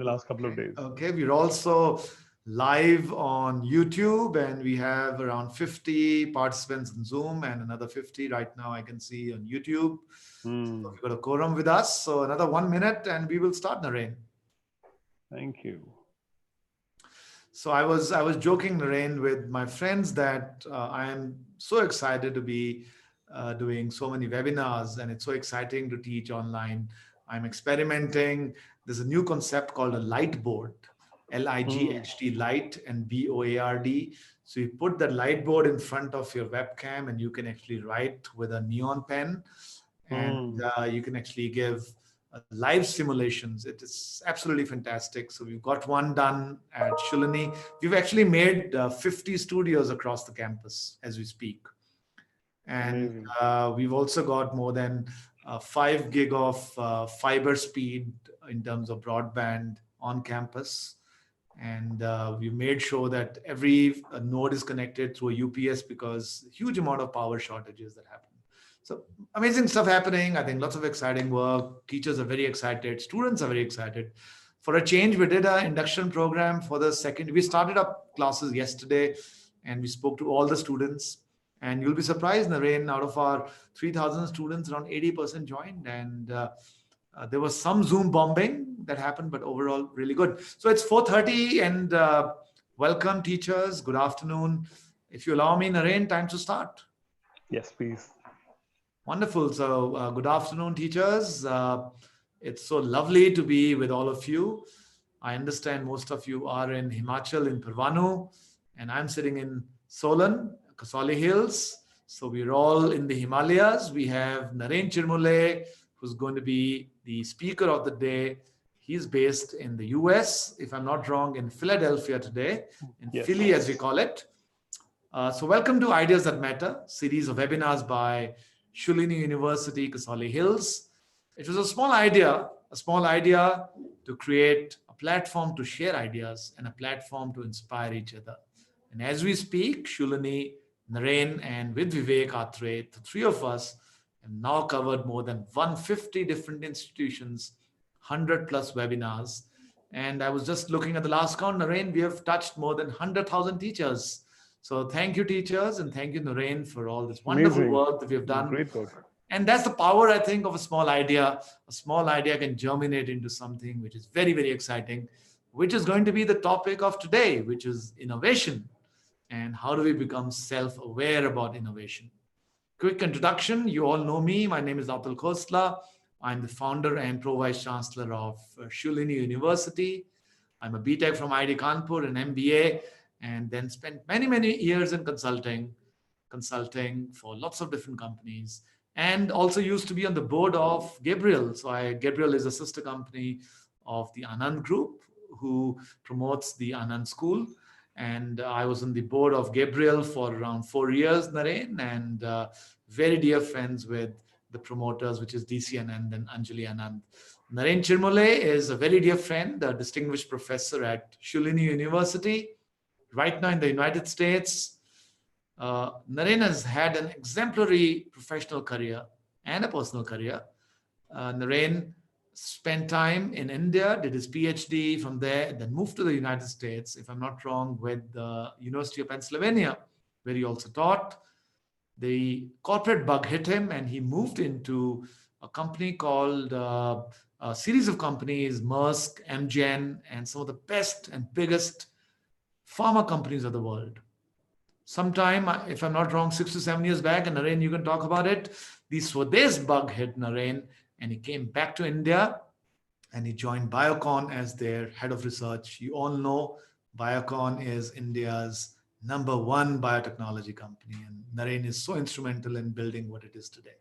the last couple of Okay. days. Okay. We're also live on YouTube, and we have around 50 participants in Zoom and another 50 right now I can see on YouTube. So Hmm. we've got a quorum with us. So another 1 minute and we will start, Naren. Thank you. So I was joking, Naren, with my friends that I am so excited to be doing so many webinars, and it's so exciting to teach online. I'm experimenting. There's a new concept called a light board, Hmm. LIGHT, light and BOARD. So you put that light board in front of your webcam, and you can actually write with a neon pen, and Hmm. you can actually give live simulations. It is absolutely fantastic. So we've got one done at Shulani. We've actually made 50 studios across the campus as we speak. And Amazing. we've also got more than 5 gig of fiber speed in terms of broadband on campus. And we made sure that every node is connected through a UPS because huge amount of power shortages that happen. So amazing stuff happening. I think lots of exciting work. Teachers are very excited. Students are very excited. For a change, we did an induction program for the second. We started up classes yesterday, and we spoke to all the students. And you'll be surprised, Naren, out of our 3,000 students, around 80% joined. And there was some Zoom bombing that happened, but overall, really good. So it's 4:30, and welcome, teachers. Good afternoon. If you allow me, Naren, time to start. Yes, please. Wonderful. So, good afternoon, teachers. It's so lovely to be with all of you. I understand most of you are in Himachal, in Parvanu, and I'm sitting in Solan, Kasoli Hills. So, we're all in the Himalayas. We have Naren Chirmule, who's going to be the speaker of the day. He's based in the US, if I'm not wrong, in Philadelphia today, in Yes. Philly, as we call it. So welcome to Ideas That Matter, series of webinars by Shulini University, Kasoli Hills. It was a small idea to create a platform to share ideas and a platform to inspire each other. And as we speak, Shulini, Naren, and with Vivek Atre, the three of us have now covered more than 150 different institutions, 100 plus webinars. And I was just looking at the last count, Naren, we have touched more than 100,000 teachers. So thank you, teachers, and thank you, Naren, for all this wonderful Amazing. work that we have done. Great work. And that's the power, I think, of a small idea. A small idea can germinate into something which is very, very exciting, which is going to be the topic of today, which is innovation. And how do we become self-aware about innovation? Quick introduction. You all know me. My name is Atul Khosla. I'm the founder and pro-vice chancellor of Shulini University. I'm a BTech from IIT Kanpur, an MBA, and then spent many, many years in consulting for lots of different companies, and also used to be on the board of Gabriel. So Gabriel is a sister company of the Anand Group, who promotes the Anand School. And I was on the board of Gabriel for around 4 years, Naren, and very dear friends with the promoters, which is DC Anand and Anjali Anand. Naren Chirmole is a very dear friend, a distinguished professor at Shulini University, right now in the United States. Naren has had an exemplary professional career and a personal career. Naren spent time in India, did his PhD from there, then moved to the United States, if I'm not wrong, with the University of Pennsylvania, where he also taught. The corporate bug hit him, and he moved into a company called a series of companies, Maersk, Amgen, and some of the best and biggest pharma companies of the world. Sometime, if I'm not wrong, 6 to 7 years back, and Naren, you can talk about it, the Swades bug hit Naren, and he came back to India, and he joined Biocon as their head of research. You all know Biocon is India's number one biotechnology company, and Naren is so instrumental in building what it is today.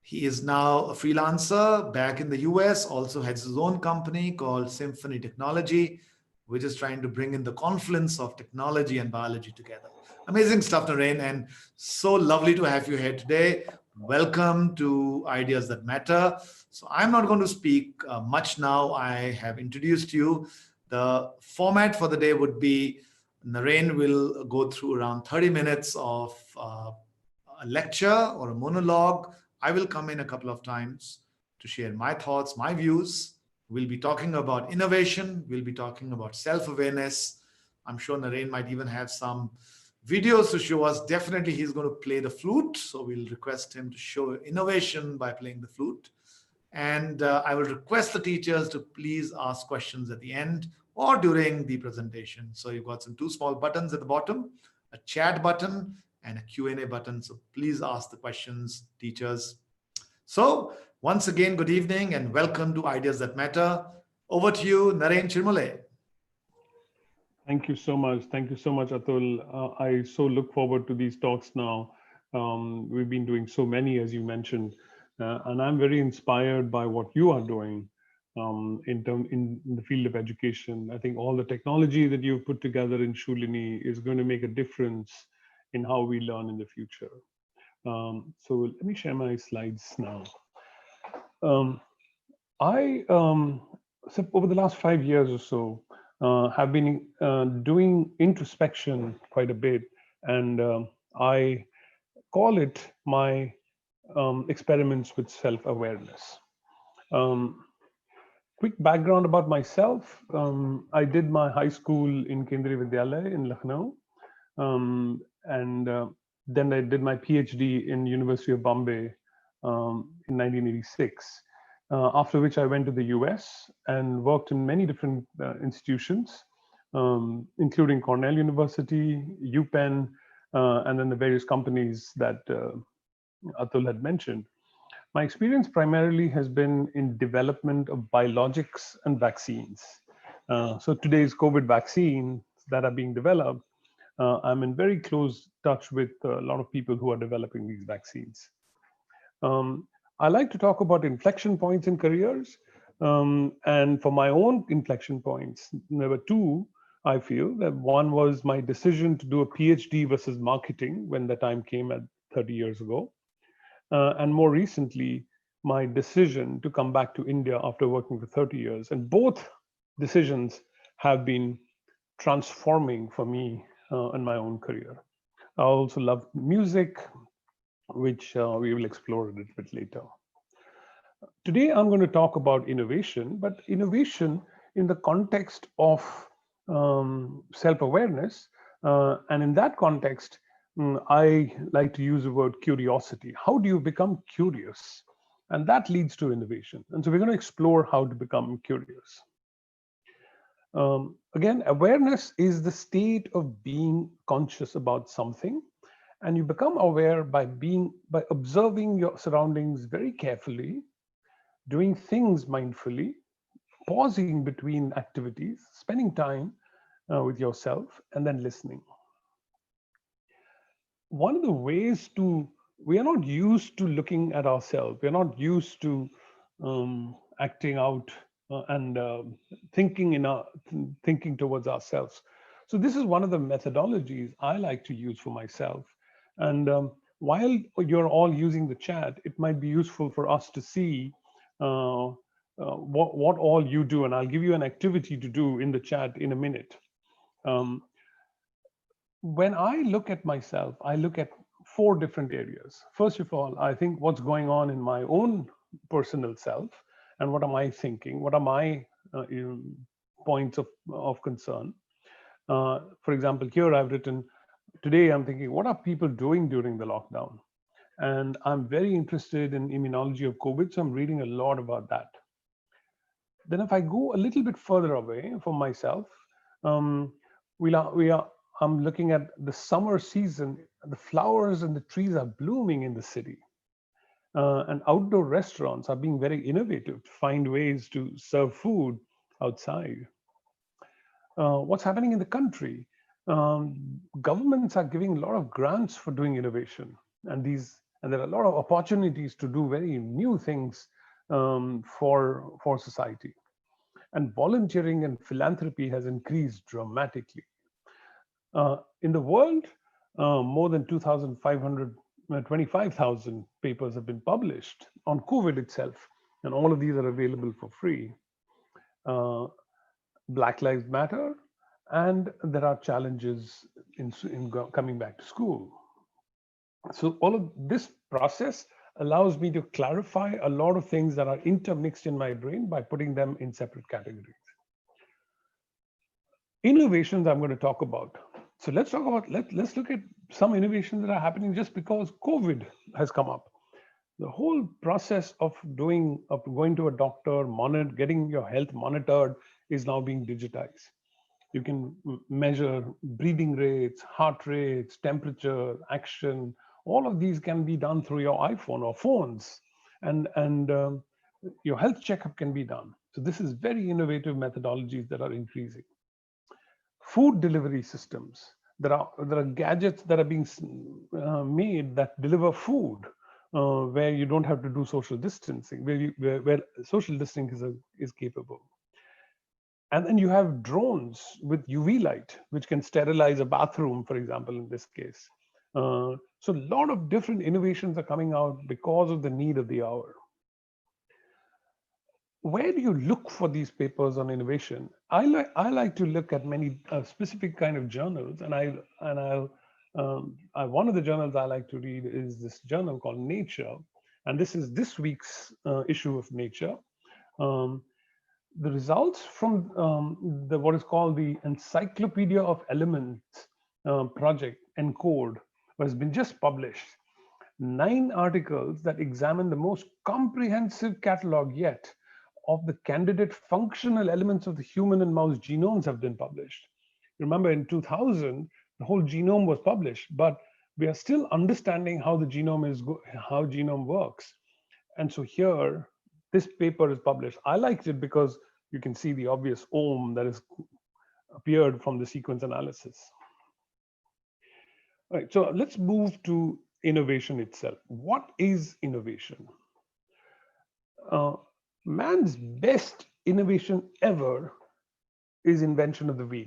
He is now a freelancer back in the US, also has his own company called Symphony Technology, which is trying to bring in the confluence of technology and biology together. Amazing stuff, Naren, and so lovely to have you here today. Welcome to Ideas That Matter. So I'm not going to speak much now. I have introduced you. The format for the day would be Naren will go through around 30 minutes of a lecture or a monologue. I will come in a couple of times to share my thoughts, my views. We'll be talking about innovation. We'll be talking about self-awareness. I'm sure Naren might even have some videos to show us. Definitely, he's going to play the flute. So we'll request him to show innovation by playing the flute. And I will request the teachers to please ask questions at the end or during the presentation. So you've got some two small buttons at the bottom, a chat button and a Q&A button. So please ask the questions, teachers. So once again, good evening and welcome to Ideas That Matter. Over to you, Naren Chirmale. Thank you so much. Thank you so much, Atul. I so look forward to these talks now. We've been doing so many, as you mentioned, and I'm very inspired by what you are doing in the field of education. I think all the technology that you've put together in Shulini is going to make a difference in how we learn in the future. So let me share my slides now. So over the last 5 years or so, have been doing introspection quite a bit, and I call it my experiments with self-awareness. Quick background about myself. I did my high school in Kendriya Vidyalaya in Lucknow, and then I did my PhD in University of Bombay in 1986. After which I went to the US and worked in many different institutions, including Cornell University, UPenn, and then the various companies that Atul had mentioned. My experience primarily has been in development of biologics and vaccines. So today's COVID vaccines that are being developed, I'm in very close touch with a lot of people who are developing these vaccines. I like to talk about inflection points in careers. And for my own inflection points, there were two, I feel. That one was my decision to do a PhD versus marketing when the time came at 30 years ago. And more recently, my decision to come back to India after working for 30 years. And both decisions have been transforming for me in my own career. I also love music, which we will explore a little bit later. Today, I'm going to talk about innovation, but innovation in the context of self-awareness. And in that context, I like to use the word curiosity. How do you become curious? And that leads to innovation. And so we're going to explore how to become curious. Again, awareness is the state of being conscious about something. And you become aware by observing your surroundings very carefully, doing things mindfully, pausing between activities, spending time with yourself, and then listening. One of the ways we are not used to looking at ourselves. We're not used to acting out and thinking towards ourselves. So this is one of the methodologies I like to use for myself. And while you're all using the chat, it might be useful for us to see what all you do. And I'll give you an activity to do in the chat in a minute. When I look at myself, I look at 4 different areas. First of all, I think what's going on in my own personal self and what am I thinking? What are my points of concern? For example, here I've written, today I'm thinking, what are people doing during the lockdown? And I'm very interested in immunology of COVID, so I'm reading a lot about that. Then if I go a little bit further away from myself, I'm looking at the summer season. The flowers and the trees are blooming in the city. And outdoor restaurants are being very innovative to find ways to serve food outside. What's happening in the country? Governments are giving a lot of grants for doing innovation, and there are a lot of opportunities to do very new things for society. And volunteering and philanthropy has increased dramatically. In the world, more than 25,000 papers have been published on COVID itself, and all of these are available for free. Black Lives Matter, and there are challenges in coming back to school. So all of this process allows me to clarify a lot of things that are intermixed in my brain by putting them in separate categories. Innovations I'm going to talk about. So let's talk about, let's look at some innovations that are happening just because COVID has come up. The whole process of going to a doctor, getting your health monitored is now being digitized. You can measure breathing rates, heart rates, temperature, action. All of these can be done through your iPhone or phones, and your health checkup can be done. So this is very innovative methodologies that are increasing. Food delivery systems. There are gadgets that are being made that deliver food, where you don't have to do social distancing, where social distancing is capable. And then you have drones with UV light, which can sterilize a bathroom, for example, in this case. So a lot of different innovations are coming out because of the need of the hour. Where do you look for these papers on innovation? I like to look at many specific kind of journals, one of the journals I like to read is this journal called Nature, and this is this week's issue of Nature. Um, the results from the what is called the Encyclopedia of Elements project, ENCODE, has been just published. 9 articles that examine the most comprehensive catalog yet of the candidate functional elements of the human and mouse genomes have been published. Remember, in 2000, the whole genome was published, but we are still understanding how the how genome works. And so here, this paper is published. I liked it because you can see the obvious ohm that has appeared from the sequence analysis. All right, so let's move to innovation itself. What is innovation? Man's best innovation ever is invention of the wheel.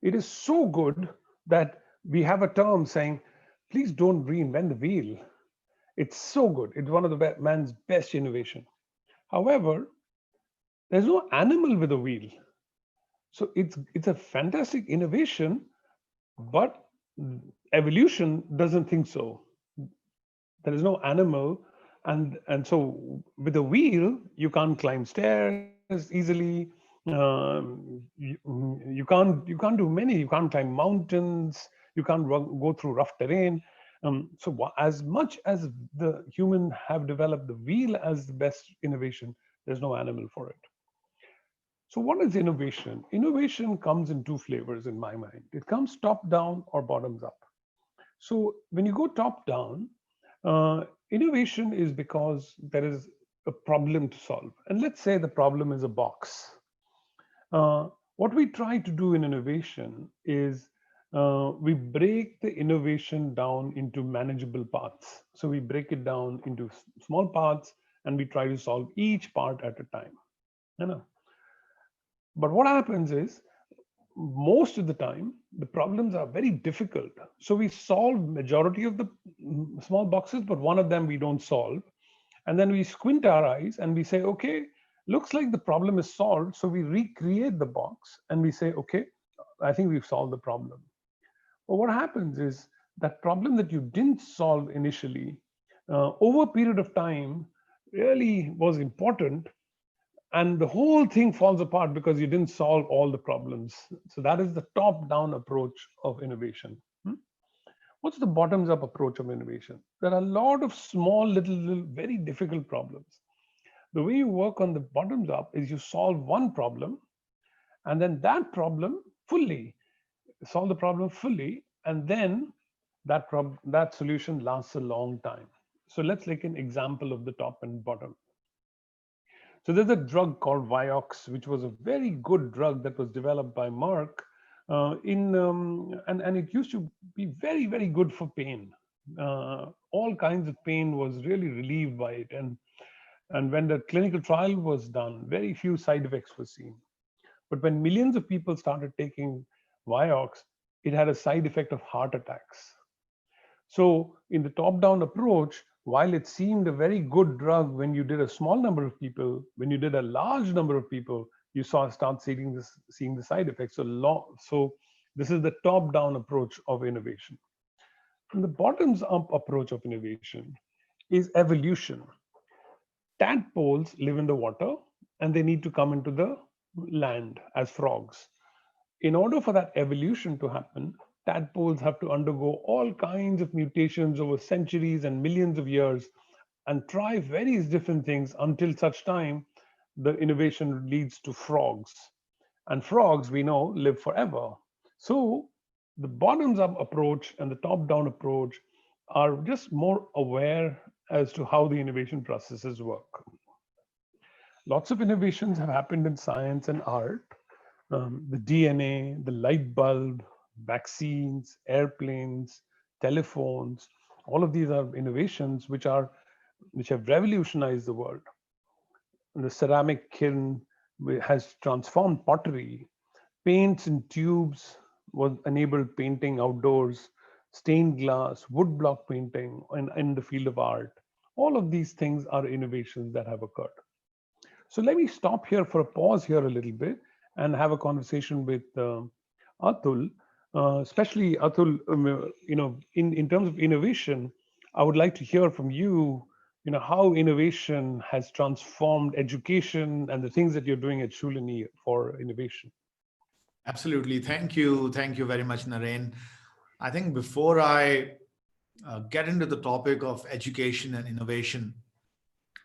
It is so good that we have a term saying, please don't reinvent the wheel. It's so good. It's one of the man's best innovation. However, there's no animal with a wheel. So it's a fantastic innovation, but evolution doesn't think so. There is no animal, and so with a wheel you can't climb stairs easily. You can't do many. You can't climb mountains. You can't go through rough terrain. So as much as the human have developed the wheel as the best innovation, there's no animal for it. So what is innovation? Innovation comes in two flavors in my mind. It comes top down or bottoms up. So when you go top down, innovation is because there is a problem to solve. And let's say the problem is a box. What we try to do in innovation is we break the innovation down into manageable parts. So we break it down into small parts and we try to solve each part at a time. You know? But what happens is, most of the time the problems are very difficult, so we solve majority of the small boxes, but one of them we don't solve, and then we squint our eyes and we say, okay, looks like the problem is solved, so we recreate the box and we say, okay, I think we've solved the problem. But what happens is that problem that you didn't solve initially, over a period of time, really was important, and the whole thing falls apart because you didn't solve all the problems. So that is the top-down approach of innovation. What's the bottoms-up approach of innovation? There are a lot of small, little, very difficult problems. The way you work on the bottoms up is you solve one problem, and then that problem solve the problem fully, and then that solution lasts a long time. So let's take an example of the top and bottom. So there's a drug called Vioxx, which was a very good drug that was developed by Merck, and it used to be very, very good for pain. All kinds of pain was really relieved by it, and when the clinical trial was done, very few side effects were seen. But when millions of people started taking Vioxx, it had a side effect of heart attacks. So in the top-down approach, while it seemed a very good drug when you did a small number of people, when you did a large number of people, you start seeing the side effects. So this is the top-down approach of innovation. From the bottoms-up approach of innovation, is evolution. Tadpoles live in the water and they need to come into the land as frogs. In order for that evolution to happen, tadpoles have to undergo all kinds of mutations over centuries and millions of years and try various different things until such time the innovation leads to frogs. And frogs, we know, live forever. So the bottoms up approach and the top down approach are just more aware as to how the innovation processes work. Lots of innovations have happened in science and art. The DNA, the light bulb, vaccines, airplanes, telephones, all of these are innovations which have revolutionized the world. The ceramic kiln has transformed pottery. Paints in tubes was enabled painting outdoors. Stained glass, woodblock painting in the field of art. All of these things are innovations that have occurred. So let me stop here for a pause here a little bit and have a conversation with Atul, especially Atul. In terms of innovation, I would like to hear from you. How innovation has transformed education and the things that you're doing at Shulini for innovation. Absolutely. Thank you. Thank you very much, Naren. I think before I get into the topic of education and innovation,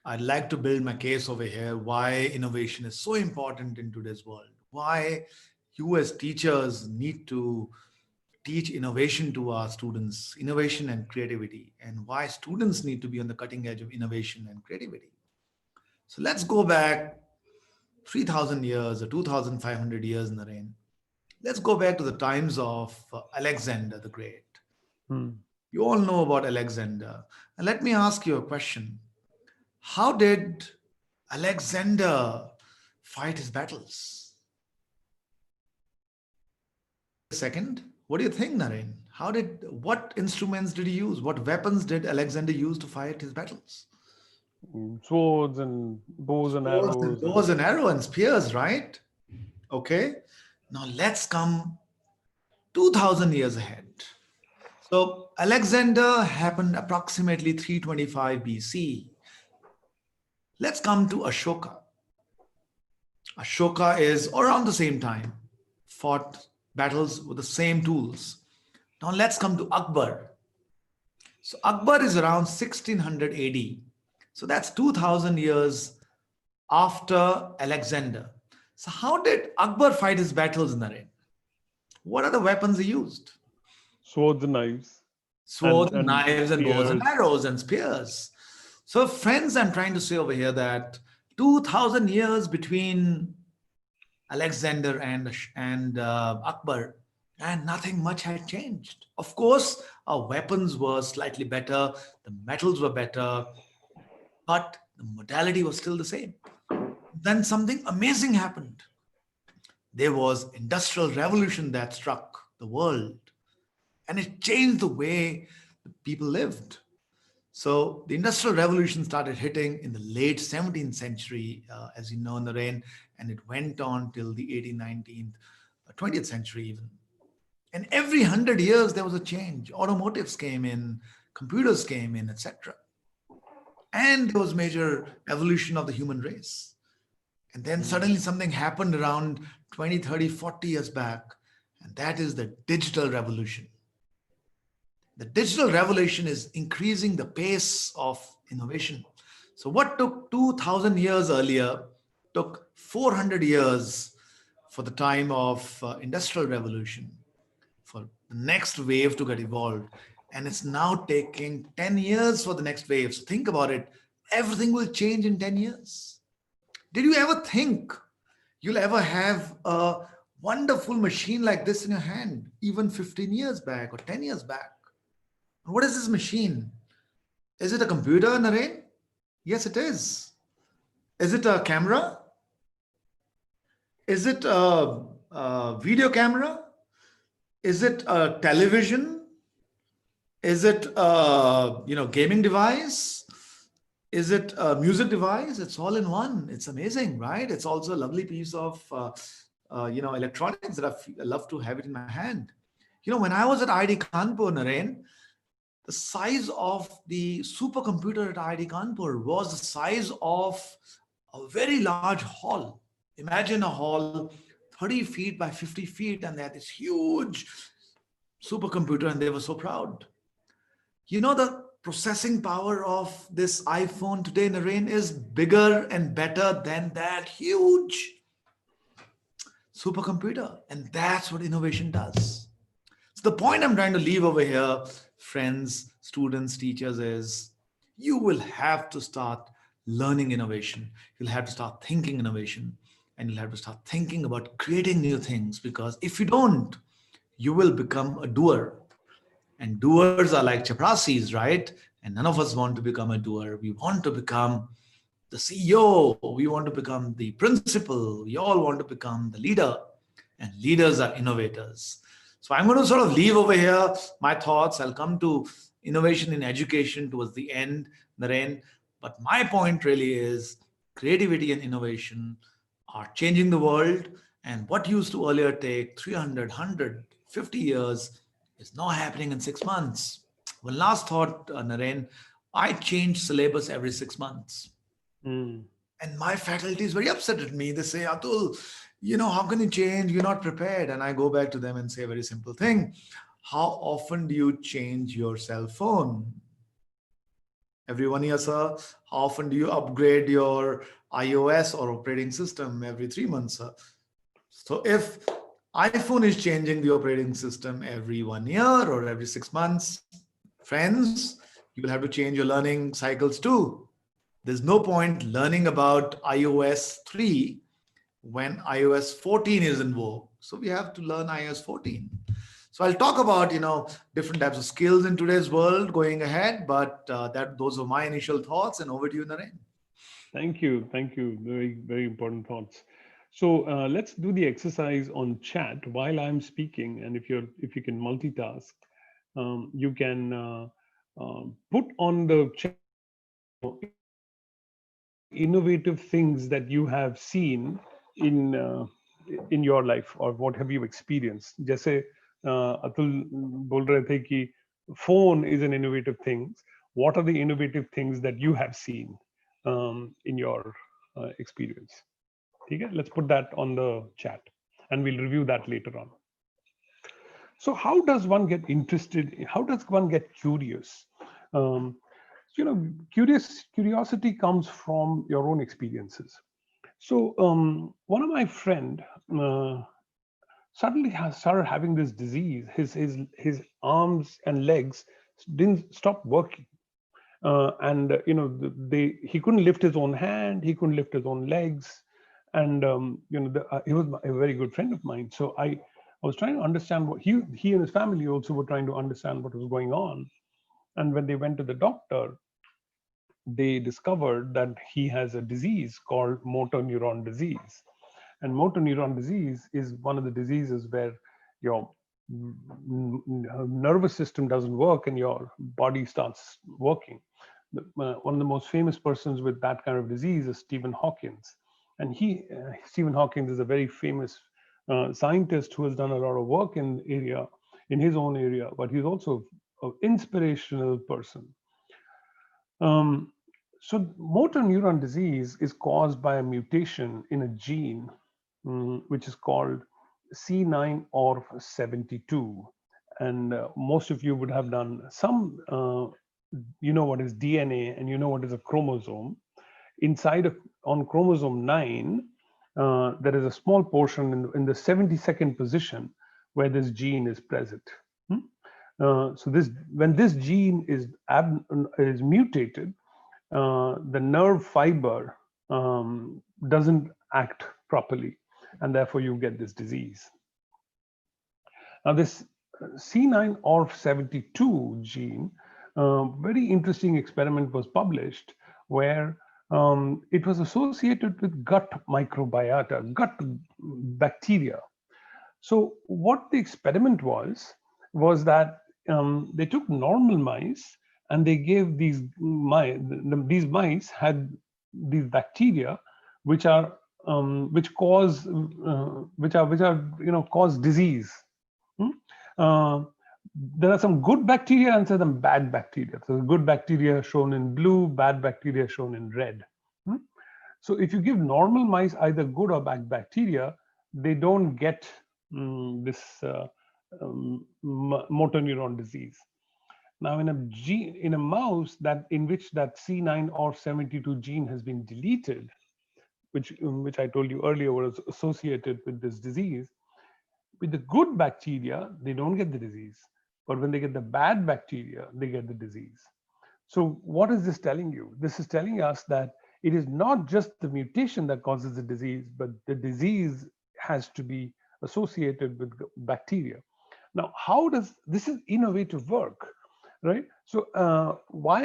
I'd like to build my case over here why innovation is so important in today's world. Why you as teachers need to teach innovation to our students, innovation and creativity, and why students need to be on the cutting edge of innovation and creativity. So let's go back 3,000 years or 2,500 years, Naren. Let's go back to the times of Alexander the Great. You all know about Alexander. And let me ask you a question. How did Alexander fight his battles? Second, what do you think, Naren? What instruments did he use? What weapons did Alexander use to fight his battles? Swords and bows and arrows. Bows and arrows and spears, right? Okay. Now let's come 2,000 years ahead. So Alexander happened approximately 325 BC. Let's come to Ashoka. Ashoka is around the same time, fought battles with the same tools. Now let's come to Akbar. So Akbar is around 1600 AD. So that's 2,000 years after Alexander. So how did Akbar fight his battles, Naren? What are the weapons he used? Swords and knives. Swords and knives and bows and arrows and spears. So friends, I'm trying to say over here that 2,000 years between Alexander and Akbar, and nothing much had changed. Of course, our weapons were slightly better, the metals were better, but the modality was still the same. Then something amazing happened. There was industrial revolution that struck the world, and it changed the way people lived. So the industrial revolution started hitting in the late 17th century, as you know, Naren, and it went on till the 18th, 19th, 20th century even. And every 100 years there was a change. Automotives came in, computers came in, etc. And there was major evolution of the human race. And then suddenly something happened around 20, 30, 40 years back, and that is the digital revolution. The digital revolution is increasing the pace of innovation. So what took 2,000 years earlier took 400 years for the time of industrial revolution, for the next wave to get evolved. And it's now taking 10 years for the next wave. So think about it. Everything will change in 10 years. Did you ever think you'll ever have a wonderful machine like this in your hand, even 15 years back or 10 years back? What is this machine? Is it a computer, Naren? Yes, it is. Is it a camera? Is it a video camera? Is it a television? Is it a gaming device? Is it a music device? It's all in one. It's amazing, right? It's also a lovely piece of electronics that I love to have it in my hand. When I was at IIT Kanpur, Naren, The size of the supercomputer at IIT Kanpur was the size of a very large hall. Imagine a hall 30 feet by 50 feet, and they had this huge supercomputer, and they were so proud. You know, the processing power of this iPhone today, Naren, is bigger and better than that huge supercomputer. And that's what innovation does. So the point I'm trying to leave over here, friends, students, teachers, is you will have to start learning innovation. You'll have to start thinking innovation, and you'll have to start thinking about creating new things, because if you don't, you will become a doer. And doers are like chaprasis, right? And none of us want to become a doer. We want to become the CEO. We want to become the principal. We all want to become the leader. And leaders are innovators. So I'm going to sort of leave over here my thoughts. I'll come to innovation in education towards the end, Naren. But my point really is creativity and innovation are changing the world. And what used to earlier take 300, 150 years is now happening in 6 months. One last thought, Naren. I change syllabus every 6 months. Mm. And my faculty is very upset at me. They say, Atul, how can you change? You're not prepared. And I go back to them and say a very simple thing. How often do you change your cell phone? Every 1 year, sir. How often do you upgrade your iOS or operating system? Every 3 months, sir. So if iPhone is changing the operating system every 1 year or every 6 months, friends, you will have to change your learning cycles too. There's no point learning about iOS 3 when iOS 14 is in vogue. So we have to learn iOS 14. So I'll talk about different types of skills in today's world going ahead, but those are my initial thoughts, and over to you, Naren. Thank you. Thank you. Very, very important thoughts. So let's do the exercise on chat while I'm speaking. And if you can multitask, you can put on the chat innovative things that you have seen in your life, or what have you experienced. जैसे अतुल बोल रहे थे कि phone is an innovative thing. What are the innovative things that you have seen in your experience? Okay, let's put that on the chat, and we'll review that later on. So how does one get interested? How does one get curious? Um, curiosity comes from your own experiences. So one of my friend suddenly started having this disease. His arms and legs didn't stop working, and he couldn't lift his own hand, he couldn't lift his own legs, and he was a very good friend of mine. So I was trying to understand what he and his family also were trying to understand what was going on. And when they went to the doctor, they discovered that he has a disease called motor neuron disease. And motor neuron disease is one of the diseases where your nervous system doesn't work and your body starts working. One of the most famous persons with that kind of disease is Stephen Hawkins. And Stephen Hawkins is a very famous scientist who has done a lot of work in his own area, but he's also an inspirational person. So motor neuron disease is caused by a mutation in a gene, which is called C9orf72. And most of you would have done some, what is DNA, and what is a chromosome. On chromosome 9, there is a small portion in the 72nd position where this gene is present. So when this gene is mutated, the nerve fiber doesn't act properly, and therefore you get this disease. Now this C9orf72 gene, very interesting experiment was published where it was associated with gut microbiota, gut bacteria. So what the experiment was that they took normal mice and they gave these mice had these bacteria which cause disease. there are some good bacteria and some bad bacteria. So the good bacteria shown in blue, bad bacteria shown in red. Hmm? So if you give normal mice either good or bad bacteria, they don't get this motor neuron disease. Now, in a mouse that in which that C9orf72 gene has been deleted, which I told you earlier was associated with this disease, with the good bacteria, they don't get the disease. But when they get the bad bacteria, they get the disease. So what is this telling you? This is telling us that it is not just the mutation that causes the disease, but the disease has to be associated with bacteria. Now, how does this is innovative work, right? So why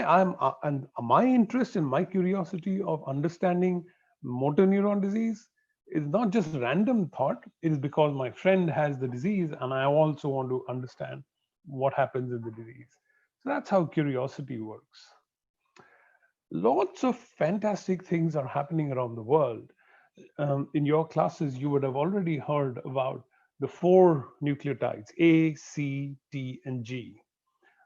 and my interest and my curiosity of understanding motor neuron disease is not just random thought. It is because my friend has the disease and I also want to understand what happens in the disease. So that's how curiosity works. Lots of fantastic things are happening around the world. In your classes, you would have already heard about the 4 nucleotides, A, C, T, and G.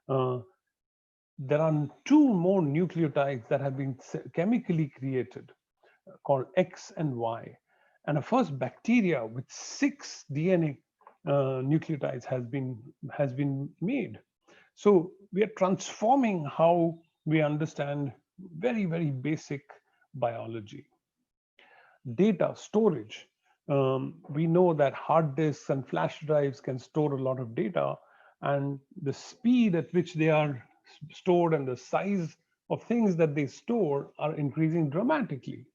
There are 2 more nucleotides that have been chemically created called X and Y. And a first bacteria with 6 DNA nucleotides has been made. So we are transforming how we understand very, very basic biology. Data storage. We know that hard disks and flash drives can store a lot of data, and the speed at which they are stored and the size of things that they store are increasing dramatically.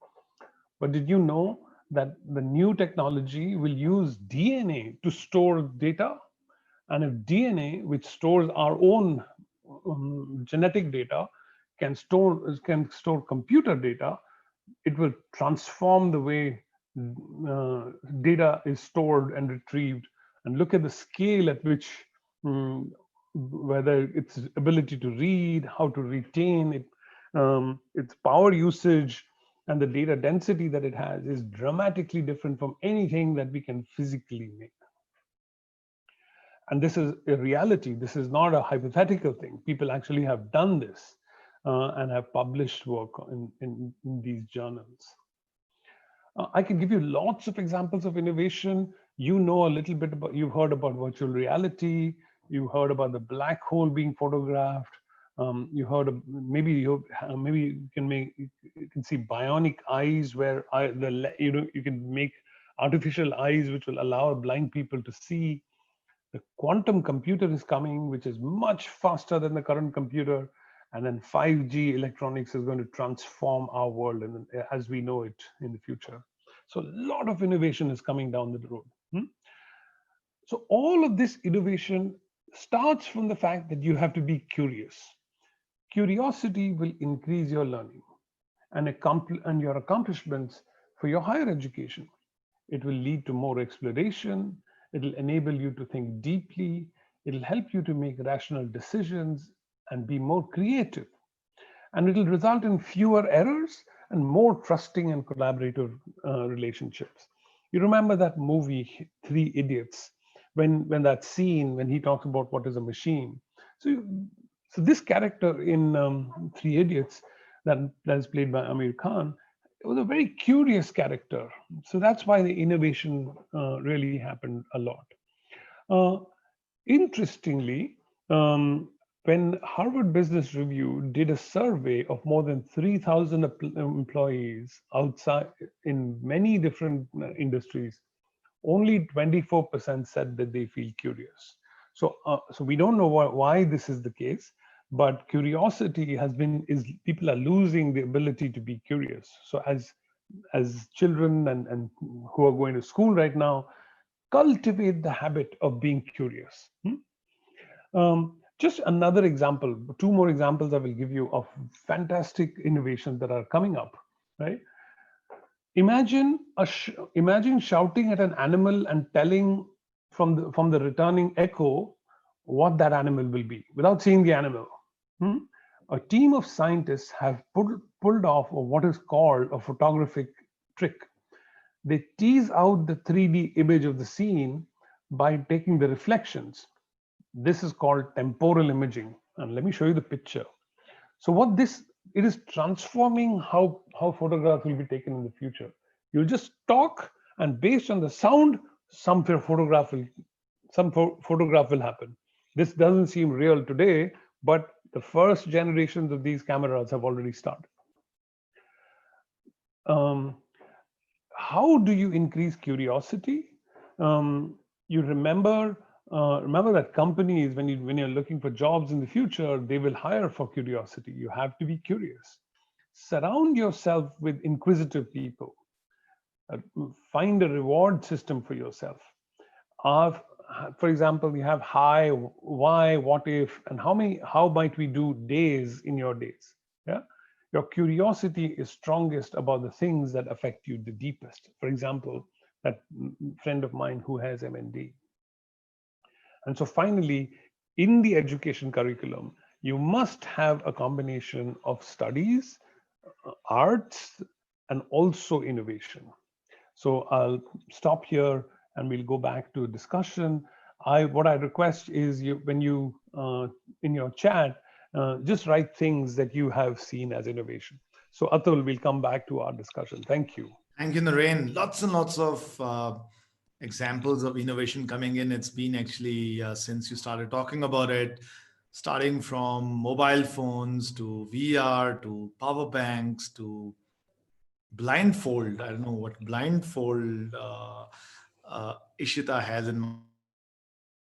But did you know that the new technology will use DNA to store data? And if DNA, which stores our own genetic data, can store computer data, it will transform the way data is stored and retrieved. And look at the scale at which, whether its ability to read, how to retain it, its power usage, and the data density that it has is dramatically different from anything that we can physically make. And this is a reality. This is not a hypothetical thing. People actually have done this and have published work in these journals. I can give you lots of examples of innovation. You know a little bit about, you've heard about virtual reality. You heard about the black hole being photographed. You heard of, maybe you can see bionic eyes where you can make artificial eyes which will allow blind people to see. The quantum computer is coming, which is much faster than the current computer. And then 5G electronics is going to transform our world as we know it in the future. So a lot of innovation is coming down the road. So all of this innovation starts from the fact that you have to be curious. Curiosity will increase your learning and your accomplishments for your higher education. It will lead to more exploration. It'll enable you to think deeply. It'll help you to make rational decisions and be more creative. And it'll result in fewer errors and more trusting and collaborative relationships. You remember that movie, Three Idiots, when that scene, when he talks about what is a machine. So this character in Three Idiots that is played by Amir Khan, it was a very curious character. So that's why the innovation really happened a lot. Interestingly, when Harvard Business Review did a survey of more than 3,000 employees outside in many different industries, only 24% said that they feel curious. So we don't know why this is the case, but curiosity people are losing the ability to be curious. So as children and who are going to school right now, cultivate the habit of being curious. Just another example, 2 more examples I will give you of fantastic innovations that are coming up, right? Imagine shouting at an animal and telling from the returning echo what that animal will be without seeing the animal. A team of scientists have pulled off what is called a photographic trick. They tease out the 3D image of the scene by taking the reflections. This is called temporal imaging. And let me show you the picture. So it is transforming how photographs will be taken in the future. You'll just talk, and based on the sound, some photograph will happen. This doesn't seem real today, but the first generations of these cameras have already started. How do you increase curiosity? You remember that companies, when you're looking for jobs in the future, they will hire for curiosity. You have to be curious. Surround yourself with inquisitive people. Find a reward system for yourself. For example, you have hi, why, what if, and how might we do days in your days. Yeah. Your curiosity is strongest about the things that affect you the deepest. For example, that friend of mine who has MND. And so finally, in the education curriculum, you must have a combination of studies, arts, and also innovation. So I'll stop here and we'll go back to discussion. What I request is when you in your chat, just write things that you have seen as innovation. So Atul, we'll come back to our discussion. Thank you. Thank you, Naren. Lots and lots of examples of innovation coming in. It's been actually since you started talking about it, starting from mobile phones to VR to power banks to blindfold. I don't know what blindfold Ishita has in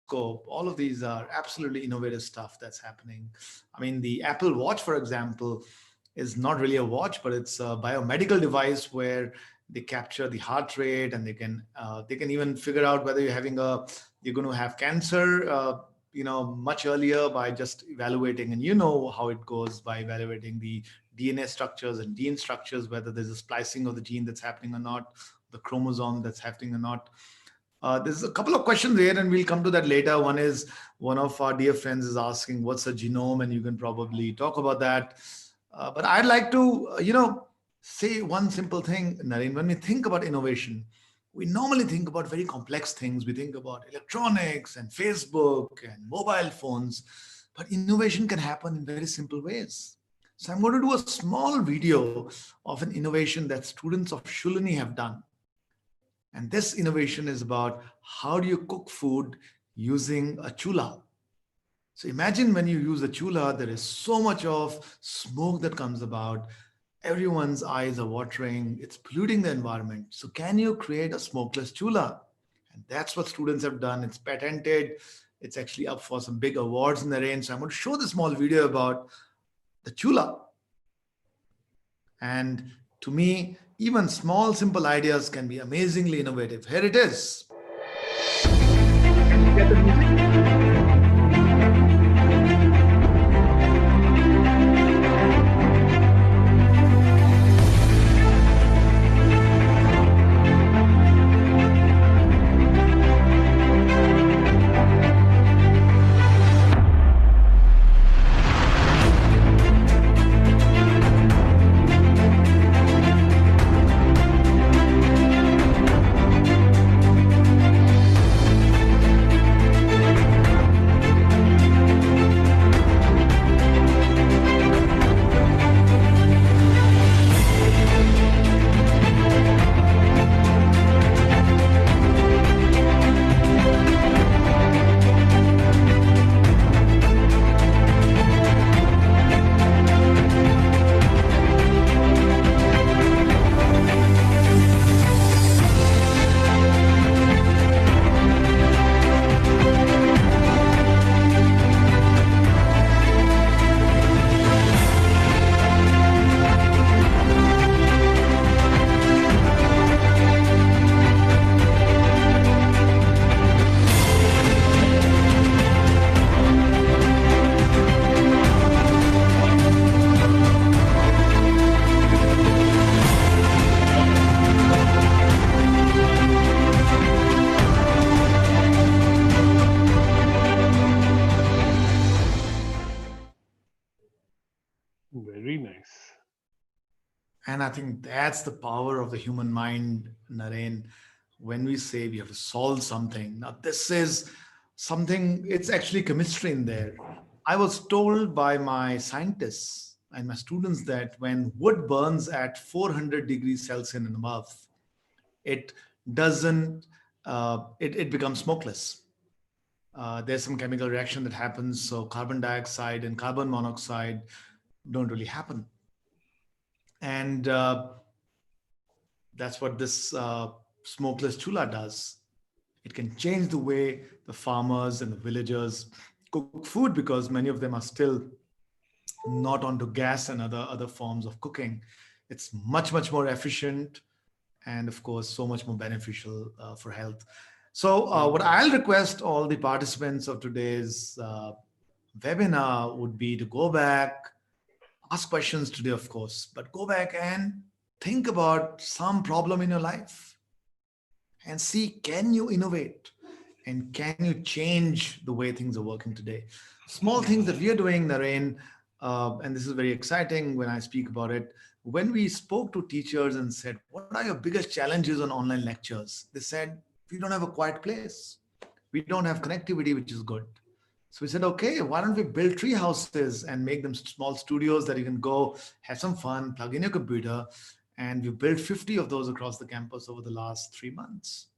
scope. All of these are absolutely innovative stuff that's happening. I mean, the Apple Watch, for example, is not really a watch, but it's a biomedical device where they capture the heart rate, and they can even figure out whether you're going to have cancer, much earlier by just evaluating. And you know how it goes by evaluating the DNA structures and gene structures, whether there's a splicing of the gene that's happening or not, the chromosome that's happening or not. There's a couple of questions there, and we'll come to that later. One is, one of our dear friends is asking, what's a genome? And you can probably talk about that. But I'd like to, say one simple thing, Naren. When we think about innovation, we normally think about very complex things. We think about electronics and Facebook and mobile phones, but innovation can happen in very simple ways. So I'm going to do a small video of an innovation that students of Shulini have done. And this innovation is about how do you cook food using a chula. So imagine when you use a chula, there is so much of smoke that comes about. Everyone's eyes are watering. It's polluting the environment. So can you create a smokeless chula? And that's what students have done. It's patented. It's actually up for some big awards in the range. So I'm going to show this small video about the chula. And to me, even small, simple ideas can be amazingly innovative. Here it is. Very nice. And I think that's the power of the human mind, Naren. When we say we have to solve something, now this is something, it's actually chemistry in there. I was told by my scientists and my students that when wood burns at 400 degrees Celsius and above, it doesn't, it becomes smokeless. There's some chemical reaction that happens, so carbon dioxide and carbon monoxide don't really happen. And that's what this smokeless chula does. It can change the way the farmers and the villagers cook food, because many of them are still not onto gas and other forms of cooking. It's much more efficient, and of course so much more beneficial for health. So what I'll request all the participants of today's webinar would be to go back, ask questions today, of course, but go back and think about some problem in your life and see, can you innovate and can you change the way things are working today? Small things that we are doing, Naren, and this is very exciting when I speak about it. When we spoke to teachers and said, what are your biggest challenges on online lectures? They said, we don't have a quiet place. We don't have connectivity, which is good. So we said, okay, why don't we build tree houses and make them small studios that you can go have some fun, plug in your computer. And we built 50 of those across the campus over the last 3 months.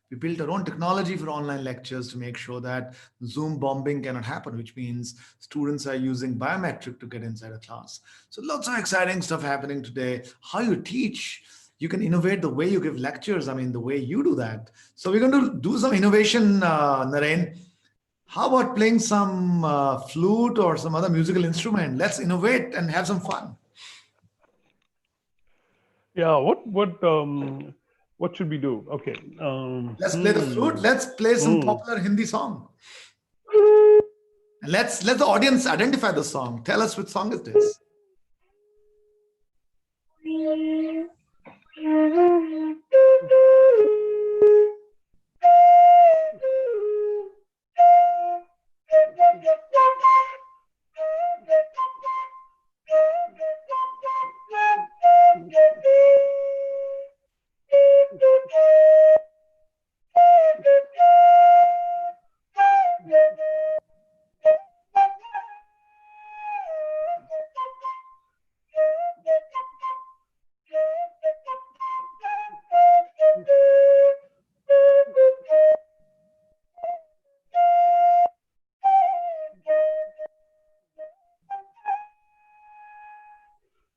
We built our own technology for online lectures to make sure that Zoom bombing cannot happen, which means students are using biometric to get inside a class. So lots of exciting stuff happening today. How you teach, you can innovate the way you give lectures. I mean, the way you do that. So we're going to do some innovation, Naren. How about playing some flute or some other musical instrument? Let's innovate and have some fun. Yeah, what should we do? Okay. Let's play the flute. Let's play some popular Hindi song. And let the audience identify the song. Tell us which song it is.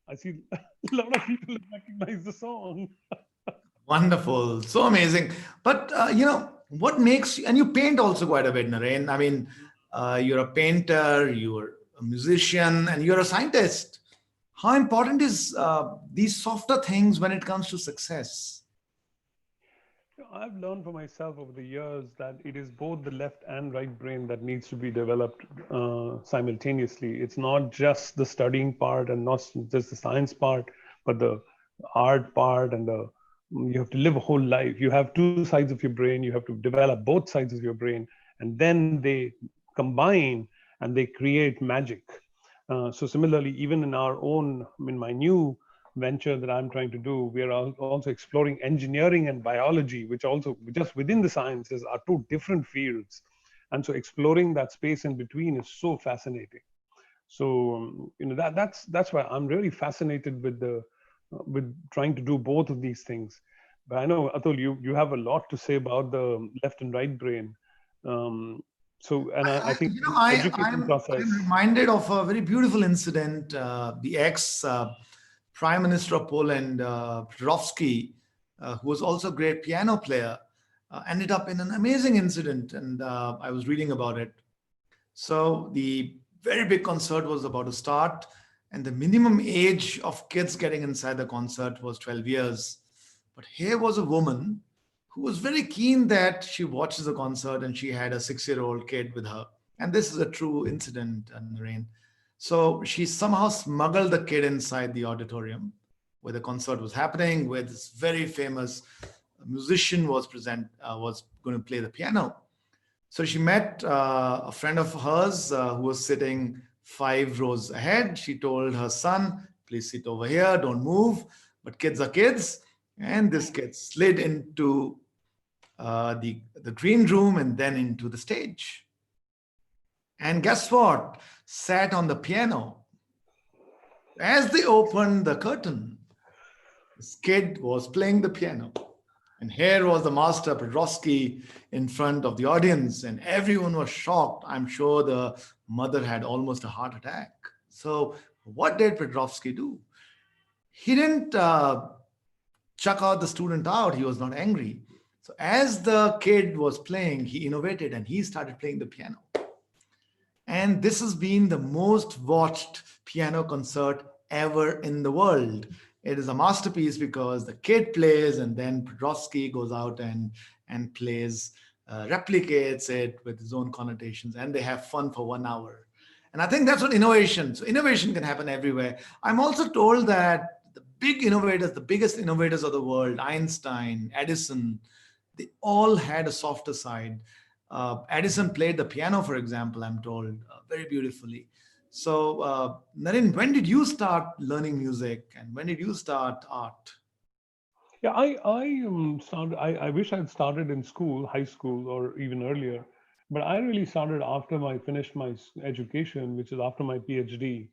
I see a lot of people recognize the song. Wonderful. So amazing. But, what makes you, and you paint also quite a bit, Naren. I mean, you're a painter, you're a musician, and you're a scientist. How important is these softer things when it comes to success? I've learned for myself over the years that it is both the left and right brain that needs to be developed simultaneously. It's not just the studying part and not just the science part, but the art part, and you have to live a whole life. You have two sides of your brain. You have to develop both sides of your brain, and then they combine and they create magic. So similarly, even in my new venture that I'm trying to do, we are also exploring engineering and biology, which also just within the sciences are two different fields. And so exploring that space in between is so fascinating. So that's why I'm really fascinated with trying to do both of these things. But I know, Atul, you have a lot to say about the left and right brain. I think I'm reminded of a very beautiful incident. The ex Prime Minister of Poland, Petrowski, who was also a great piano player, ended up in an amazing incident, and I was reading about it. So the very big concert was about to start, and the minimum age of kids getting inside the concert was 12 years. But here was a woman who was very keen that she watches the concert, and she had a 6-year-old kid with her. And this is a true incident, Naren. So she somehow smuggled the kid inside the auditorium where the concert was happening, where this very famous musician was going to play the piano. So she met a friend of hers who was sitting 5 rows ahead. She told her son, please sit over here, don't move. But kids are kids. And this kid slid into the green room and then into the stage. And guess what? Sat on the piano. As they opened the curtain, this kid was playing the piano. And here was the master Pedrowski in front of the audience, and everyone was shocked. I'm sure the mother had almost a heart attack. So, what did Pedrowski do? He didn't chuck out the student out. He was not angry. So, as the kid was playing, he innovated and he started playing the piano. And this has been the most watched piano concert ever in the world. It is a masterpiece because the kid plays and then Pedrowski goes out and plays, replicates it with his own connotations, and they have fun for 1 hour. And I think that's what innovation. So innovation can happen everywhere. I'm also told that the big innovators, the biggest innovators of the world, Einstein, Edison, they all had a softer side. Edison played the piano, for example, I'm told, very beautifully. So, Naren, when did you start learning music and when did you start art? Yeah, I started. I wish I'd started in school, high school, or even earlier. But I really started after I finished my education, which is after my PhD.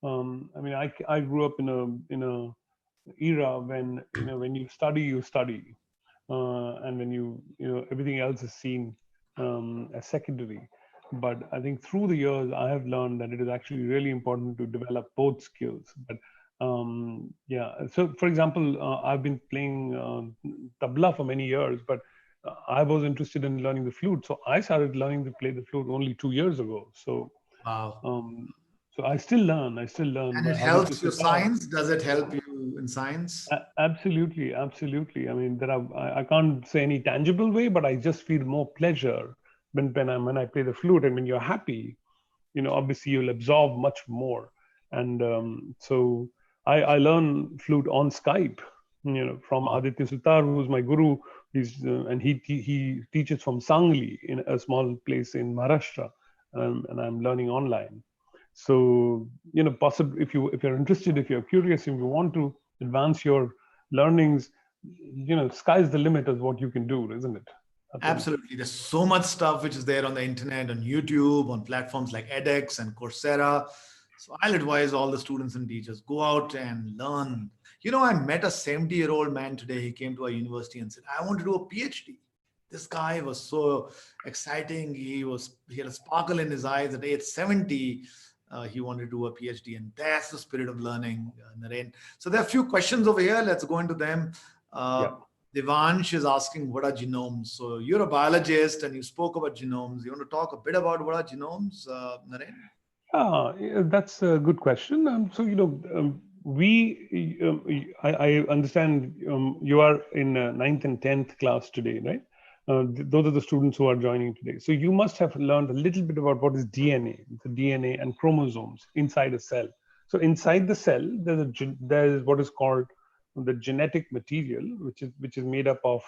I mean, I grew up in a era when when you study, and when everything else is seen as secondary. But I think through the years, I have learned that it is actually really important to develop both skills. But yeah, so for example, I've been playing tabla for many years, but I was interested in learning the flute. So I started learning to play the flute only 2 years ago. Wow. Um, so I still learn. I still learn. And it But obviously, helps your science? Does it help you in science? absolutely, absolutely. I mean, I can't say any tangible way, but I just feel more pleasure when I play the flute, and when you're happy, obviously you'll absorb much more. And so I learn flute on Skype, from Wow. Aditya Sutar, who's my guru. And he teaches from Sangli, in a small place in Maharashtra, and I'm learning online. So possibly, if you're interested, if you're curious, if you want to advance your learnings, sky's the limit of what you can do, isn't it? I think. Absolutely. There's so much stuff which is there on the internet, on YouTube, on platforms like edX and Coursera. So I'll advise all the students and teachers, go out and learn. I met a 70-year-old man today. He came to our university and said, I want to do a PhD. This guy was so exciting. He had a sparkle in his eyes at age 70. He wanted to do a PhD, and that's the spirit of learning, Naren. So there are a few questions over here. Let's go into them. Yeah. Devansh is asking, what are genomes? So you're a biologist and you spoke about genomes. You want to talk a bit about what are genomes, Naren? Yeah, that's a good question. So, I understand you are in ninth and 10th class today, right? Those are the students who are joining today. So you must have learned a little bit about what is DNA, the DNA and chromosomes inside a cell. So inside the cell, there's what is called the genetic material, which is made up of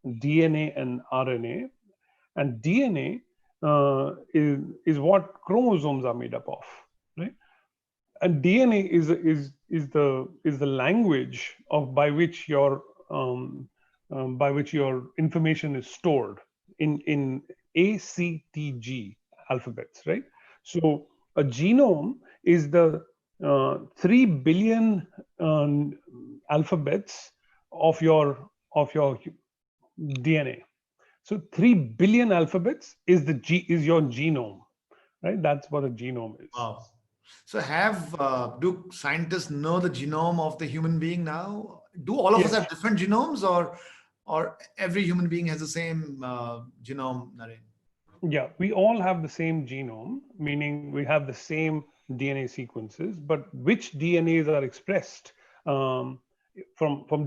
DNA and RNA. And DNA is what chromosomes are made up of, right? And DNA is the language by which your information is stored in ACTG alphabets, right? So a genome is the 3 billion alphabets of your DNA. So 3 billion alphabets is your genome, right? That's what a genome is. Wow. So do scientists know the genome of the human being now? Do all of us Yes. have different genomes, or every human being has the same genome, Naren? Yeah, we all have the same genome, meaning we have the same DNA sequences, but which DNAs are expressed from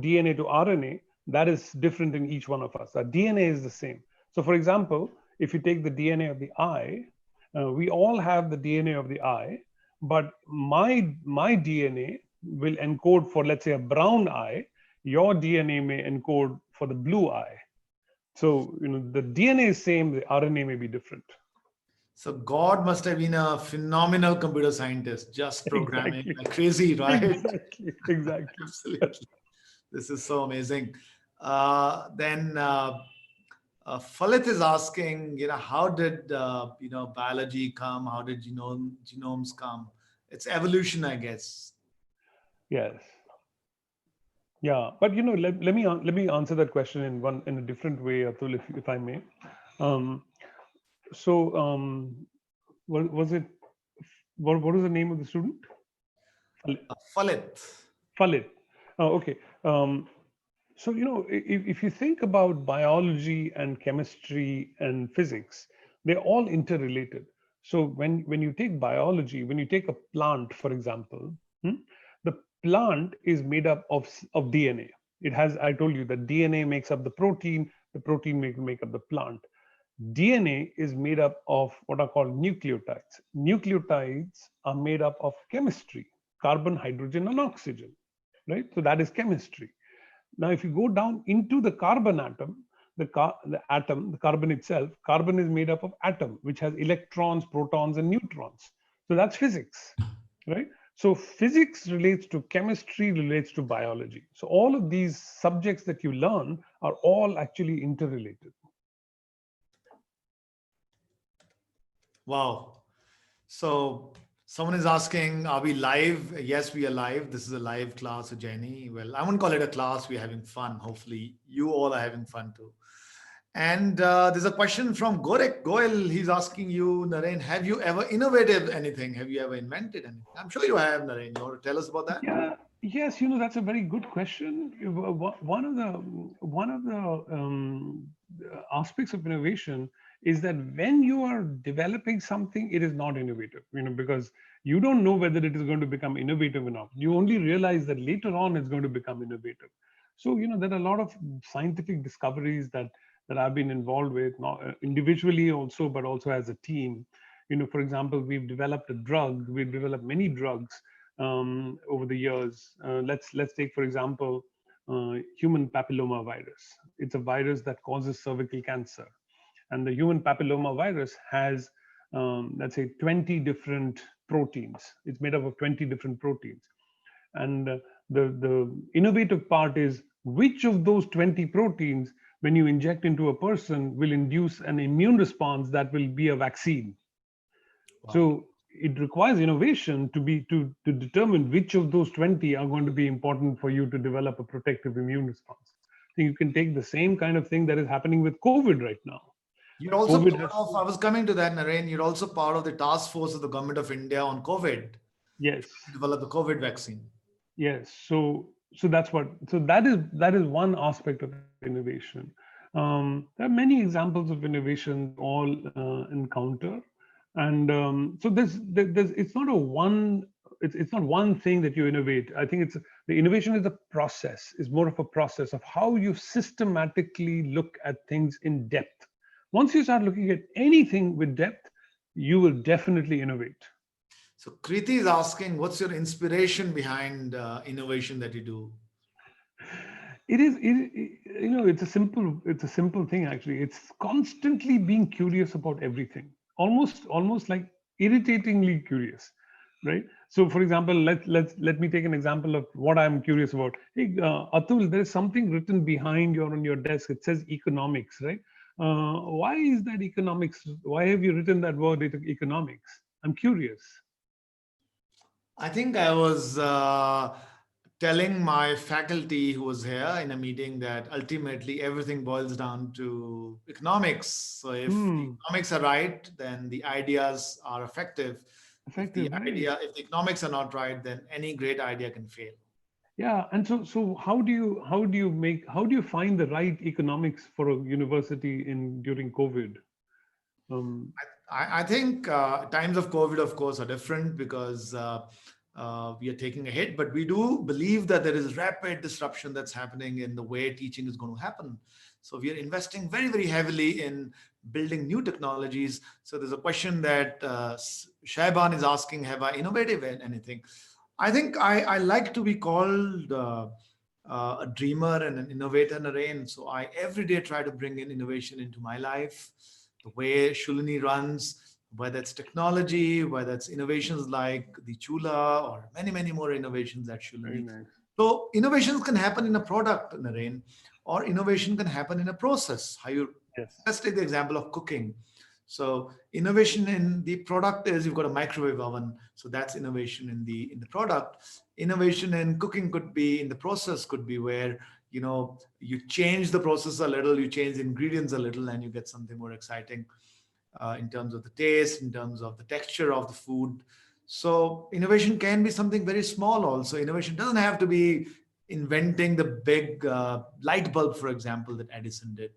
DNA to RNA, that is different in each one of us. Our DNA is the same. So, for example, if you take the DNA of the eye, we all have the DNA of the eye, but my DNA will encode for, let's say, a brown eye. Your DNA may encode for the blue eye. So, the DNA is same, the RNA may be different. So God must have been a phenomenal computer scientist, just programming Exactly. like crazy, right? Exactly. Absolutely. This is so amazing. Then Falit is asking, how did biology come? How did genomes come? It's evolution, I guess. Yes. Yeah, but let me answer that question in a different way, Atul, if I may. Um, so what was it? What was the name of the student? Falit. Falit. Oh, okay. So if you think about biology and chemistry and physics, they're all interrelated. So when you take biology, when you take a plant, for example, the plant is made up of DNA. It has, I told you that DNA makes up the protein make up the plant. DNA is made up of what are called nucleotides. Nucleotides are made up of chemistry, carbon, hydrogen, and oxygen, right? So that is chemistry. Now, if you go down into the carbon atom, the carbon itself, carbon is made up of atom, which has electrons, protons, and neutrons. So that's physics, right? So physics relates to chemistry, relates to biology. So all of these subjects that you learn are all actually interrelated. Wow. So someone is asking, are we live? Yes, we are live. This is a live class, Jenny. Well, I wouldn't call it a class. We're having fun. Hopefully, you all are having fun too. And there's a question from Gorek Goel. He's asking you, Naren, have you ever innovated anything? Have you ever invented anything? I'm sure you have, Naren. You want to tell us about that? Yeah, yes, that's a very good question. One of the aspects of innovation is that when you are developing something, it is not innovative, because you don't know whether it is going to become innovative or not. You only realize that later on it's going to become innovative. So, there are a lot of scientific discoveries that I've been involved with, not individually also, but also as a team. For example, we've developed many drugs over the years. Let's take, for example, human papilloma virus. It's a virus that causes cervical cancer, and the human papilloma virus has, let's say, 20 different proteins. It's made up of 20 different proteins, and the innovative part is which of those 20 proteins, when you inject into a person, will induce an immune response that will be a vaccine. Wow. So it requires innovation to determine which of those 20 are going to be important for you to develop a protective immune response. So you can take the same kind of thing that is happening with COVID right now. You're also COVID part has, of, I was coming to that, Naren. You're also part of the task force of the government of India on COVID yes, to develop the COVID vaccine. yes. So that is one aspect of innovation. There are many examples of innovation all encounter, and so there's it's not a one it's not one thing that you innovate. I think it's the innovation is a process, is more of a process of how you systematically look at things in depth. Once you start looking at anything with depth, you will definitely innovate. So Kriti is asking, what's your inspiration behind innovation that you do? It's a simple thing, actually. It's constantly being curious about everything, almost like irritatingly curious, right? So for example, let me take an example of what I'm curious about. Hey, Atul, there is something written behind you on your desk. It says economics, right? Why is that economics? Why have you written that word economics? I'm curious. I think I was telling my faculty who was here in a meeting that ultimately everything boils down to economics. So if the Hmm. economics are right, then the ideas are effective. Effective, right? If the economics are not right, then any great idea can fail. Yeah, and so how do you find the right economics for a university in during COVID? Um, I think times of COVID, of course, are different because we are taking a hit, but we do believe that there is rapid disruption that's happening in the way teaching is going to happen. So we are investing very, very heavily in building new technologies. So there's a question that Shaiban is asking, have I innovated in anything? I think I like to be called a dreamer and an innovator, Naren. So I every day try to bring in innovation into my life, the way Shulini runs, whether it's technology, whether it's innovations like the Chula or many, many more innovations at very Shulini. nice. So innovations can happen in a product, Naren, or innovation can happen in a process, how you Yes. Let's take the example of cooking. So innovation in the product is you've got a microwave oven. So that's innovation in the product. Innovation in cooking could be in the process, could be where you change the process a little, you change the ingredients a little, and you get something more exciting in terms of the taste, in terms of the texture of the food. So innovation can be something very small also. Innovation doesn't have to be inventing the big light bulb, for example, that Edison did.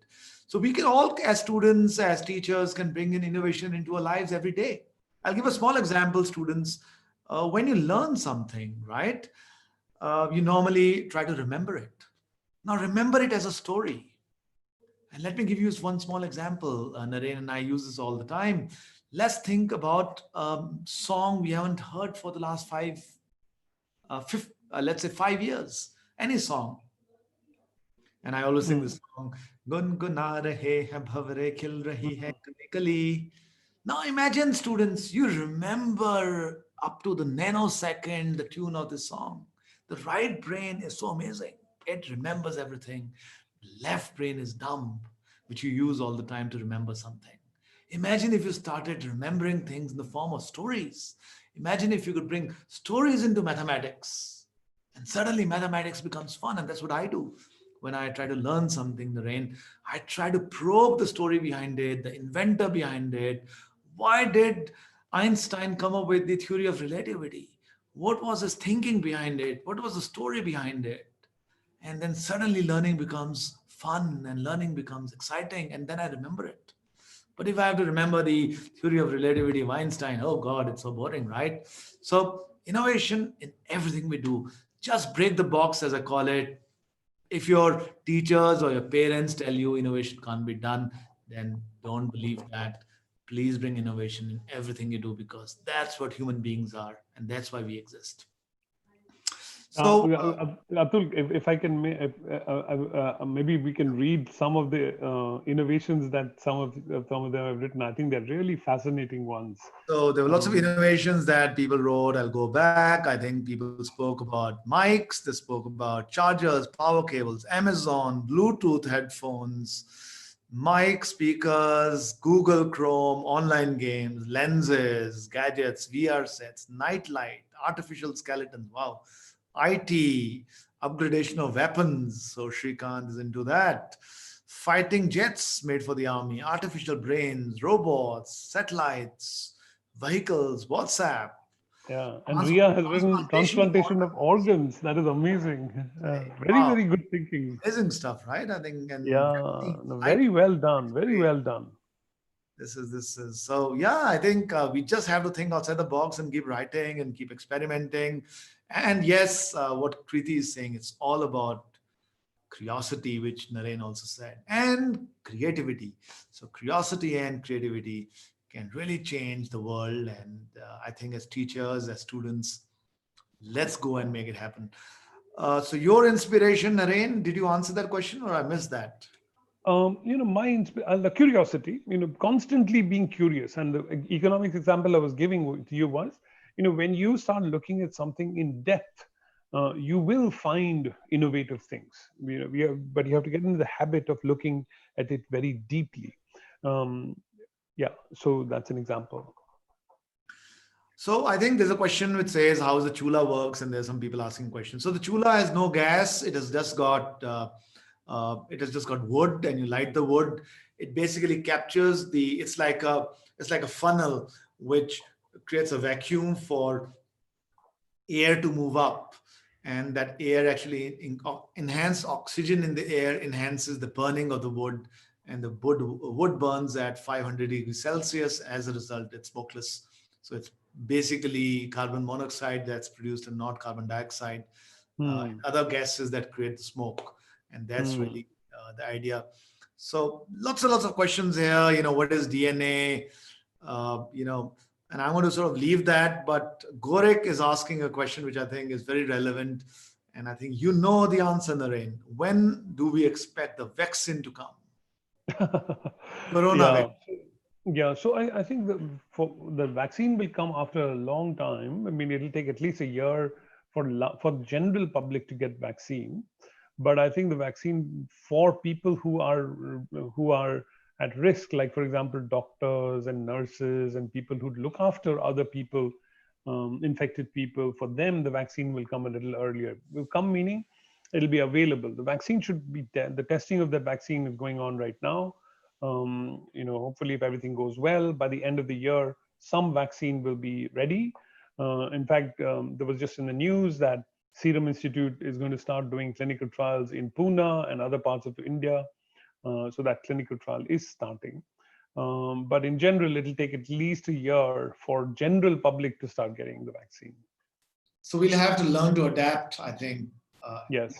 So we can all, as students, as teachers, can bring in innovation into our lives every day. I'll give a small example, students. When you learn something, right, you normally try to remember it. Now remember it as a story. And let me give you one small example. Naren and I use this all the time. Let's think about a song we haven't heard for the last let's say 5 years. Any song. And I always sing Mm. this song. Gun rahe hai bhavre khil rahi hai kali kali. Now imagine, students, you remember up to the nanosecond the tune of this song. The right brain is so amazing. It remembers everything. Left brain is dumb, which you use all the time to remember something. Imagine if you started remembering things in the form of stories. Imagine if you could bring stories into mathematics. And suddenly mathematics becomes fun. And that's what I do. When I try to learn something, Naren, I try to probe the story behind it, the inventor behind it. Why did Einstein come up with the theory of relativity? What was his thinking behind it? What was the story behind it? And then suddenly learning becomes fun and learning becomes exciting. And then I remember it. But if I have to remember the theory of relativity of Einstein, oh God, it's so boring, right? So innovation in everything we do, just break the box, as I call it. If your teachers or your parents tell you innovation can't be done, then don't believe that. Please bring innovation in everything you do, because that's what human beings are and that's why we exist. So Atul, if I can, maybe we can read some of the innovations that some of them have written. I think they're really fascinating ones. So there were lots of Um, innovations that people wrote. I'll go back. I think people spoke about mics, they spoke about chargers, power cables, Amazon, Bluetooth headphones, mic speakers, Google Chrome, online games, lenses, gadgets, VR sets, nightlight, artificial skeletons. Wow. IT, upgradation of weapons. So Shrikant is into that. Fighting jets made for the army, artificial brains, robots, satellites, vehicles, WhatsApp, yeah, and Ria has written transplantation of transplantation of organs. organs. That is amazing. Very, Wow, very good thinking. amazing stuff, right? I think, and Yeah, very no, light. very well done. Very well done. This is so. Yeah, I think we just have to think outside the box and keep writing and keep experimenting. And yes, what Kriti is saying, it's all about curiosity, which Naren also said, and creativity. So curiosity and creativity can really change the world. And I think as teachers, as students, let's go and make it happen. So your inspiration, Naren, did you answer that question or I missed that? The curiosity, constantly being curious. And the economics example I was giving to you was, when you start looking at something in depth, you will find innovative things. But you have to get into the habit of looking at it very deeply. Um, yeah, so that's an example. So I think there's a question which says how the chula works, and there's some people asking questions. So the chula has no gas; it has just got wood, and you light the wood. It basically captures the. It's like a funnel which creates a vacuum for air to move up, and that air actually enhance oxygen in the air enhances the burning of the wood, and the wood burns at 500 degrees Celsius. As a result, it's smokeless. So it's basically carbon monoxide that's produced and not carbon dioxide, Hmm. and other gases that create the smoke. And that's Hmm. really the idea. So lots and lots of questions here. What is DNA? And I'm going to sort of leave that. But Gorek is asking a question which I think is very relevant. And I think you know the answer, Naren. When do we expect the vaccine to come? Corona Yeah. vaccine. Yeah, so I think the vaccine will come after a long time. I mean, it'll take at least a year for the general public to get vaccine. But I think the vaccine for people who are at risk, like for example, doctors and nurses and people who look after other people, infected people, for them, the vaccine will come a little earlier. Will come meaning it'll be available. The vaccine should be, the testing of the vaccine is going on right now. Hopefully if everything goes well, by the end of the year, some vaccine will be ready. In fact, there was just in the news that Serum Institute is going to start doing clinical trials in Pune and other parts of India. So that clinical trial is starting. But in general, it'll take at least a year for general public to start getting the vaccine. So we'll have to learn to adapt, I think. Yes.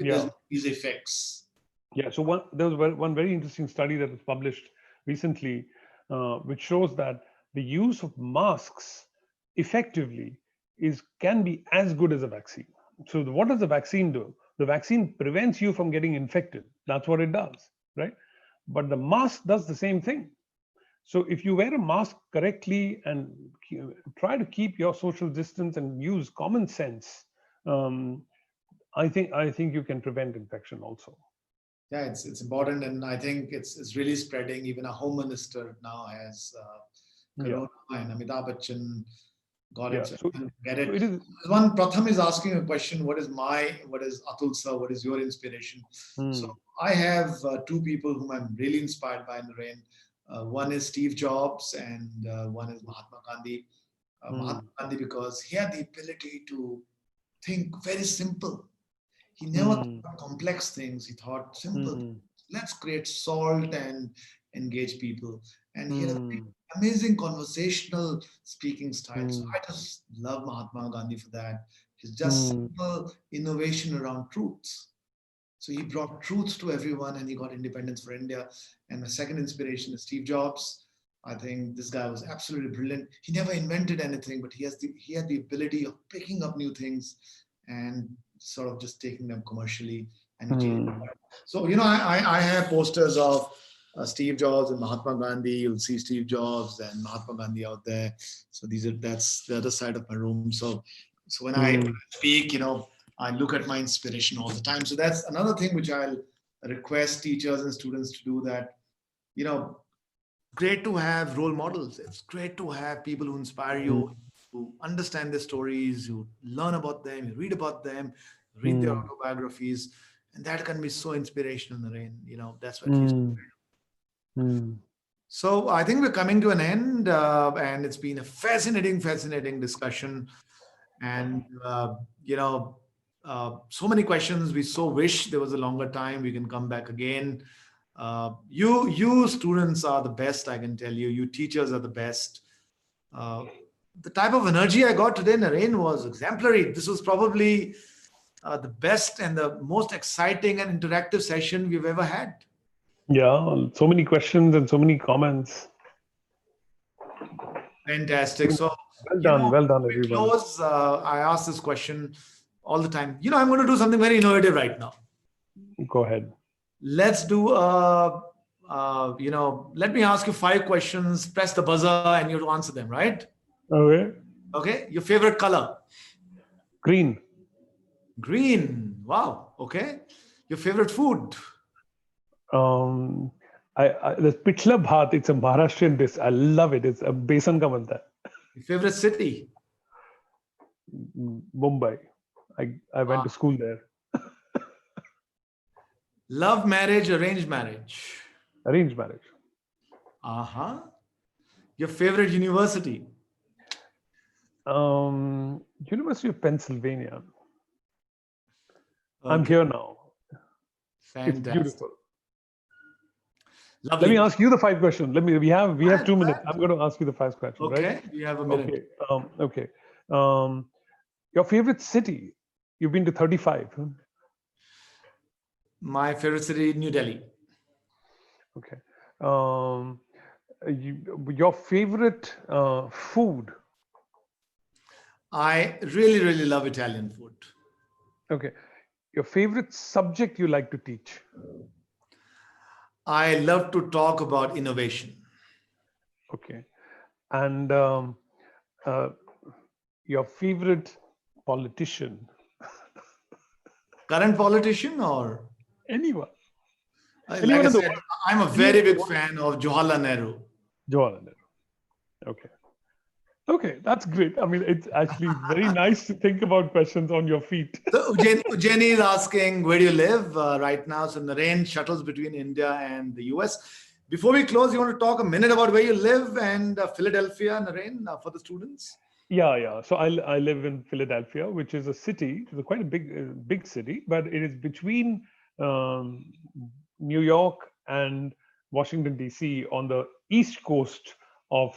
There's these effects. Yeah. So there was one very interesting study that was published recently, which shows that the use of masks effectively can be as good as a vaccine. So what does the vaccine do? The vaccine prevents you from getting infected. That's what it does, right? But the mask does the same thing. So if you wear a mask correctly and try to keep your social distance and use common sense, I think you can prevent infection also. Yeah, it's important, and I think it's really spreading. Even our home minister now has corona, and Amitabh Bachchan got it. So get it. So it is, one Pratham is asking a question: what is Atul sir? What is your inspiration? So I have two people whom I'm really inspired by, Naren. One is Steve Jobs, and one is Mahatma Gandhi. Mahatma Gandhi, because he had the ability to think very simple. He never thought complex things. He thought simple. Let's create salt and engage people. And he had an amazing conversational speaking style. So I just love Mahatma Gandhi for that. It's just simple innovation around truths. So he brought truths to everyone, and he got independence for India. And my second inspiration is Steve Jobs. I think this guy was absolutely brilliant. He never invented anything, but he had the ability of picking up new things and sort of just taking them commercially. And so, I have posters of Steve Jobs and Mahatma Gandhi. You'll see Steve Jobs and Mahatma Gandhi out there. So that's the other side of my room. So when I speak, I look at my inspiration all the time. So that's another thing which I'll request teachers and students to do, that, great to have role models. It's great to have people who inspire you, who understand their stories, you learn about them, you read about them, read their autobiographies, and that can be so inspirational, Naren. That's what she's. So I think we're coming to an end, and it's been a fascinating discussion, and so many questions. We so wish there was a longer time. We can come back again. You students are the best, I can tell you. You teachers are the best. The type of energy I got today, Naren, was exemplary. This was probably the best and the most exciting and interactive session we've ever had. Yeah, so many questions and so many comments. Fantastic. So well done, everyone. I ask this question all the time. I'm going to do something very innovative right now. Go ahead. Let's do let me ask you 5 questions. Press the buzzer and you have to answer them, right? Okay. Your favorite color? Green. Wow. Okay. Your favorite food? The Pitla Bhat. It's a Maharashtrian dish. I love it. It's a besan ka banta hai. Your favorite city? Mumbai. I went to school there. Love marriage, arranged marriage? Arranged marriage. Your favorite university? University of Pennsylvania. Okay. I'm here now. Fantastic. It's beautiful. Lovely. Let me ask you the 5 questions. We have 2 minutes. I'm going to ask you the 5 questions. Okay, right? You have a minute. Okay. Your favorite city? You've been to 35. Huh? My favorite city, New Delhi. Okay. Your favorite food? I really, really love Italian food. Okay. Your favorite subject you like to teach? I love to talk about innovation. Okay. And your favorite politician? Current politician or? Anyone. Like Anyone I in the said, world? I'm a very big fan of Jawaharlal Nehru. Jawaharlal Nehru. Okay. Okay, that's great. I mean, it's actually very nice to think about questions on your feet. So Ujjani is asking, where do you live right now? So Naren shuttles between India and the US. Before we close, you want to talk a minute about where you live and Philadelphia, Naren, for the students? Yeah. So I live in Philadelphia, which is a city. It's quite a big city, but it is between New York and Washington D.C. on the east coast of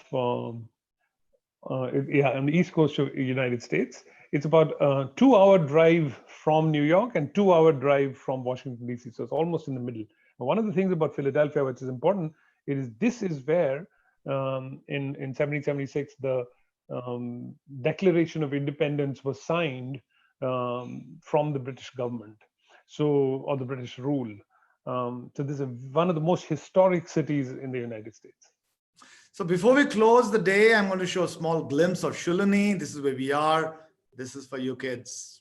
on the east coast of the United States. It's about a 2-hour drive from New York and 2-hour drive from Washington D.C. So it's almost in the middle. And one of the things about Philadelphia, which is important, this is where in 1776 the Declaration of Independence was signed from the British government, or the British rule. So this is one of the most historic cities in the United States. So before we close the day, I'm going to show a small glimpse of Shulani. This is where we are. This is for you kids.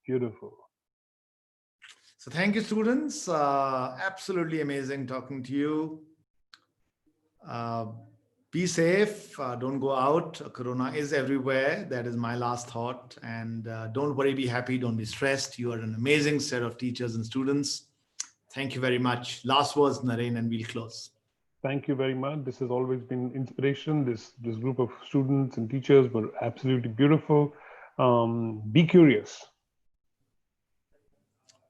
Beautiful. So thank you, students. Absolutely amazing talking to you. Be safe. Don't go out. Corona is everywhere. That is my last thought. And don't worry, be happy. Don't be stressed. You are an amazing set of teachers and students. Thank you very much. Last words, Naren, and we'll close. Thank you very much. This has always been inspiration. This group of students and teachers were absolutely beautiful. Be curious.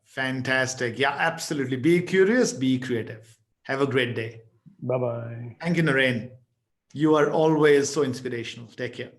Fantastic. Yeah, absolutely. Be curious, be creative. Have a great day. Bye-bye. Thank you, Naren. You are always so inspirational. Take care.